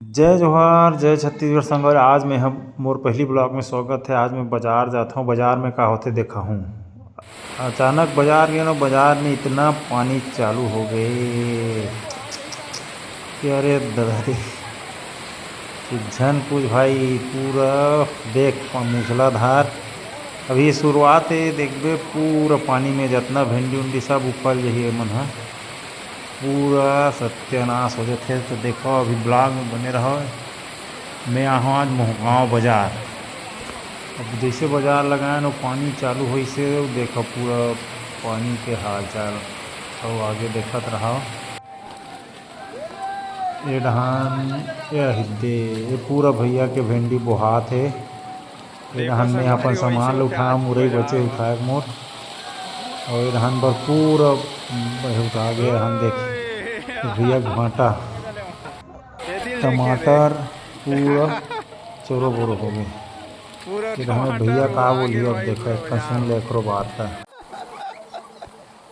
जय जोहार जय छत्तीसगढ़ संगवारी। आज मैं हम मोर पहली ब्लॉग में स्वागत है। आज मैं बाजार जाता हूँ। बाजार में का होते देखा हूँ। अचानक बाजार गया ना, बाजार में इतना पानी चालू हो गए कि अरे दरे कि झन पूछ भाई, पूरा देख मूसलाधार। अभी शुरुआत है, देखबे पूरा पानी में जितना भिंडी उंडी सब उफल जाही मन हा, पूरा सत्यानाश हो जाते। तो देखो अभी ब्लॉग में बने रहो। मैं आहूँ आज मोहगांव बाजार। अब जैसे बाजार लगाए ना पानी चालू हुई से देखो पूरा पानी के हाल चाल। और आगे देखत रहो ये डहान ये हिद्दे ये पूरा भैया के भिंडी बोहात है। ये डहान में अपन सामान उठाया, मुरई बचे उठाए मोट, और ये डहान पर पूरा उठा गया। हम देख भैया भाटा टमाटर पूरा चोरो बोरो हो गए। फिर हमें भैया का बोली, अब देखो एक सुन ले करो बात का।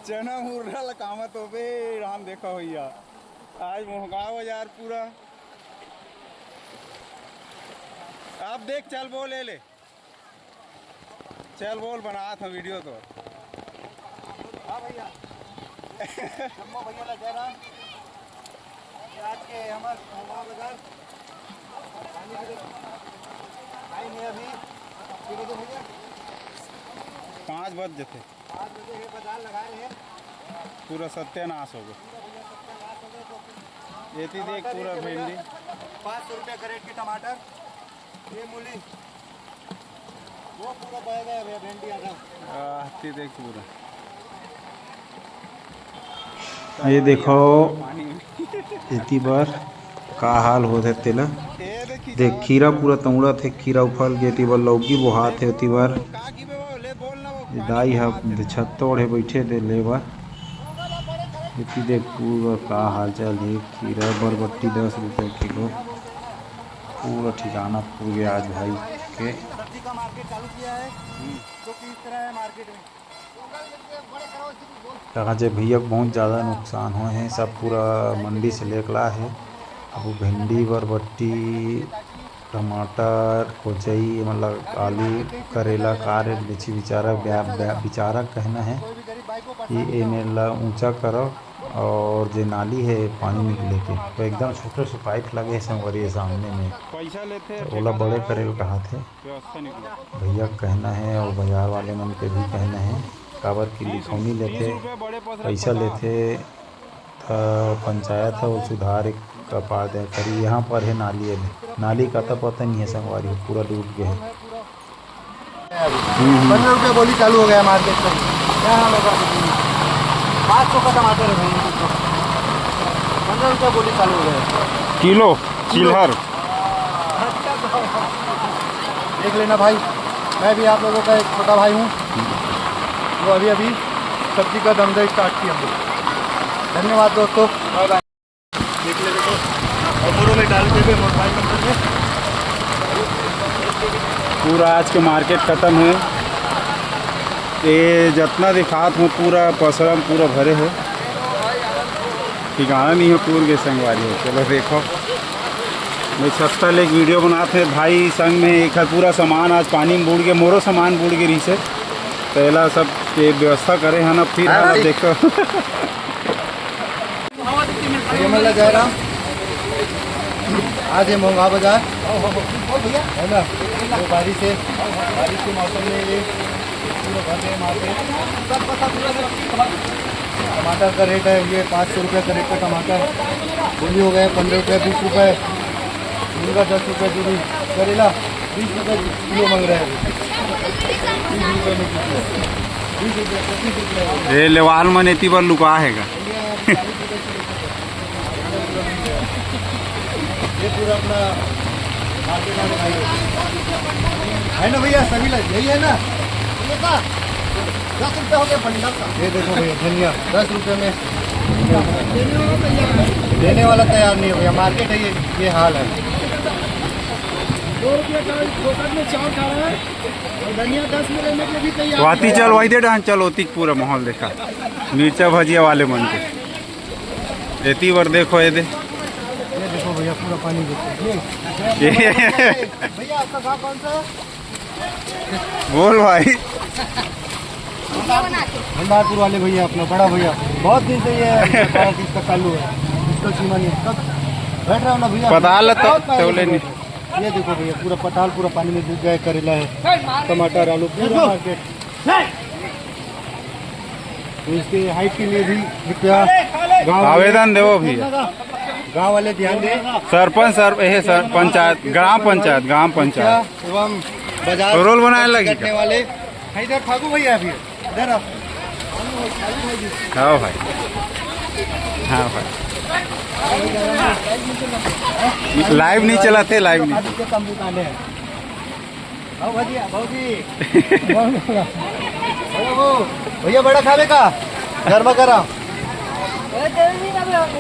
चना मुर्रा कामत हो बे राम देखा भैया। आज मोहगांव बाजार पूरा आप देख। चल बोल ले चल बोल, बना था वीडियो तो। हाँ भैया भैया लग रहा आज के हमारे मोहगांव बाजार आई नहीं अभी तो भैया 5 बज जाते। 5 बजे ये बाजार लगा रहे हैं, पूरा सत्यानाश हो गया। ये थी देख पूरा भिंडी 500 रुपये करेट की टमाटर, ये मूली वो पूरा बह गया भैया। भिंडी आधा देख पूरा। ये देखो इतनी बार का हाल होते तेला देख। खीरा पूरा तंगड़ा थे, खीरा उफल गए। इतनी बार लौकी बोहात है। उतनी बार दाई है छत तोड़े बैठे दे ले बार। इतनी देख पूरा का हाल चाल है। खीरा बरबट्टी 10 रुपये किलो, पूरा ठिकाना पूर गया आज भाई के। सब्जी का मार्केट चालू किया है तो किस तरह है मार्केट में कहाँ से भैया बहुत ज़्यादा नुकसान हुए हैं। सब पूरा मंडी से लेकला है। अब भिंडी बरबट्टी टमाटर कोचई मतलब आलू करेला का रेट बेची बेचारा कहना है कि इन्हें ऊंचा करो, और जो नाली है पानी निकले के तो एकदम छोटे से पाइप लगे संवरिए सामने में, तो ओला बड़े करेल कहा थे भैया कहना है। और बाजार वाले मन के भी कहना है काबर की लिखौनी लेते पैसा लेते था पंचायत है वो सुधार का पा दे करी। यहाँ पर है नाली का तो पता नहीं है संगवारी, पूरा डूब गया है। 15 रुपये बोली चालू हो गया मार्केट में। यहाँ लगा 500 का टमाटर है भाई, 15 रुपये बोली चालू हो गया किलो चिल्हर। देख लेना भाई, मैं भी आप लोगों का एक छोटा भाई हूँ, वो अभी सब्जी का धंधा स्टार्ट किया। धन्यवाद दोस्तों, देख ले देखो और मोरों में डाल के मोबाइल नंबर में पूरा आज के मार्केट ख़त्म है। ये जितना दिखात हूँ पूरा पसरम पूरा भरे है, ठिकाना नहीं है पूर के संगवारी है। चलो देखो मैं सस्ता ले एक वीडियो बनाते हैं भाई संग में। एक है पूरा सामान आज पानी में बूढ़ गया, मोरो सामान बूढ़ गई रही से पहला सब के व्यवस्था करे है ना। फिर है देखो ये मैं लगा रहा आज है मोहगांव बाजार है ना। वो बारिश के मौसम में ये पूरा भर मार्केट। टमाटर का रेट है ये 500 रुपये का रेट का टमाटर। मूली हो गए 15 रुपये 20 रुपये, मुर्गा 10 रुपये जोड़ी, करेला 20 रुपये किलो मांग रहे हैं। 20 रुपये में किलो, 20 रुपये 25 रुपये। ये लेवाल मन इतनी बार लुका है ये पूरा अपना मार्केट है ना भैया। सभी यही है ना। 10 रुपये हो गए बंडल का। ये देखो भैया धनिया 10 रुपये में देने वाला तैयार नहीं हो गया। मार्केट है ये हाल है। 2 रुपये का में चावल खा रहा है और धनिया 10 में लेने के भी तैयार। वाती चल वही दे डांस चल होती पूरा माहौल देखा। मिर्चा भजिया वाले मन के एती बार देखो ये दे। ये देखो भैया पूरा पानी देखो ये भैया आपका गाँव कौन सा है? बोल भाई। भंडारपुर वाले भैया अपना बड़ा भैया बहुत दिन से ये इसका चालू है, इसका सीमा नहीं कब बैठ रहा हूँ ना भैया। पताल तो बहुत पानी तौले नहीं। ये देखो भैया पूरा पताल पूरा पानी में डूब गया, करेला है, टमाटर, आलू पूरा मार्केट। तो इसके हाइट के लिए भी कृपया गाँव आवेदन देवो भैया। गाँव वाले ध्यान दें, सरपंच सर पंचायत ग्राम पंचायत एवं बाजार रोल बनाने लगी करने वाले इधर ठाकुर भैया अभी इधर आप। हाँ भाई, हाँ भाई, लाइव नहीं चलाते, लाइव नहीं। कम दुकान है भैया बड़ा खावे का घर में करा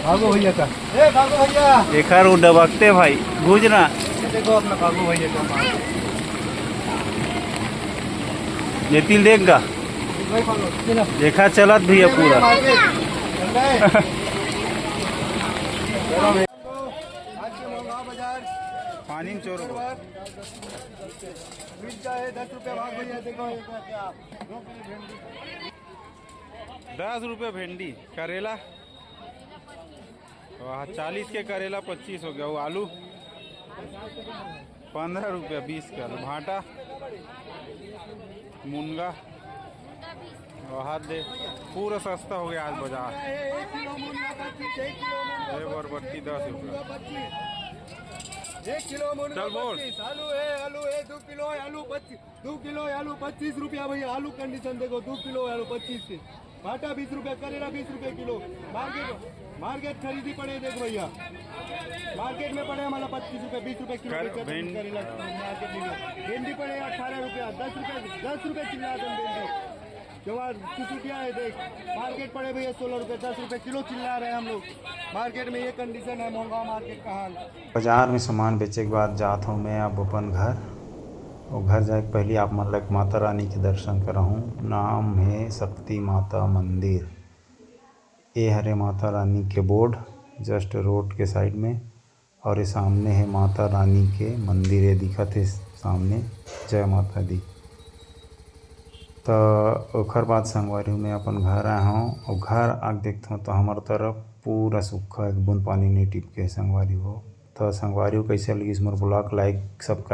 भागो भैया का भागो भैया देखा रू डबकते भाई गुजना। देखो अपना भागो भैया का ये तिल देगा देखा चलत भैया पूरा। पानी में चोर मिर्चा है 10 रुपये भाग भैया देखो 10 रुपये भिंडी, करेला 40 के करेला 25 हो गया। वो आलू 15 रुपये 20 के आलू, भाटा मुनगा हाथ दे पूरा सस्ता हो गया आज बाजार। बरबट्टी 10 रुपये। 1 किलो चल बोल। आलू है 2 किलो आलू 25 रुपया भैया। आलू कंडीशन देखो 2 किलो आलू 25 के, भाटा 20 रुपये, करेला 20 रुपये किलो। मार्केट खरीदी पड़े देख भैया, मार्केट में पड़े हमारा 25 रुपये 20 रुपये किलो करेला मार्केट में। भिंडी पड़े 18 रुपया 10 रुपये चिल्ला भिंडी। जवार कुसुटिया है देख, मार्केट पड़े भैया 16 रुपये 10 रुपये किलो चिल्ला रहे हैं हम लोग। मार्केट में ये कंडीशन है, महंगा मार्केट का हाल। बाजार में सामान बेचे के बाद जात हूँ मैं अब अपन घर। और घर जाए पहले आप मन लग माता रानी के दर्शन करहूँ। नाम है शक्ति माता मंदिर। ये हरे माता रानी के बोर्ड जस्ट रोड के साइड में, और ये सामने है माता रानी के मंदिर। ये दिखत है सामने, जय माता दी। तो ओखर बाद संगवारी में अपन घर आया हूँ, और घर आग देखता हूँ तो हमारे तरफ पूरा सूखा, एक बूंद पानी नहीं टिपके संगवारी हो। तो संगवारी कैसे लगी मोर ब्लॉग लाइक सब्सक्राइब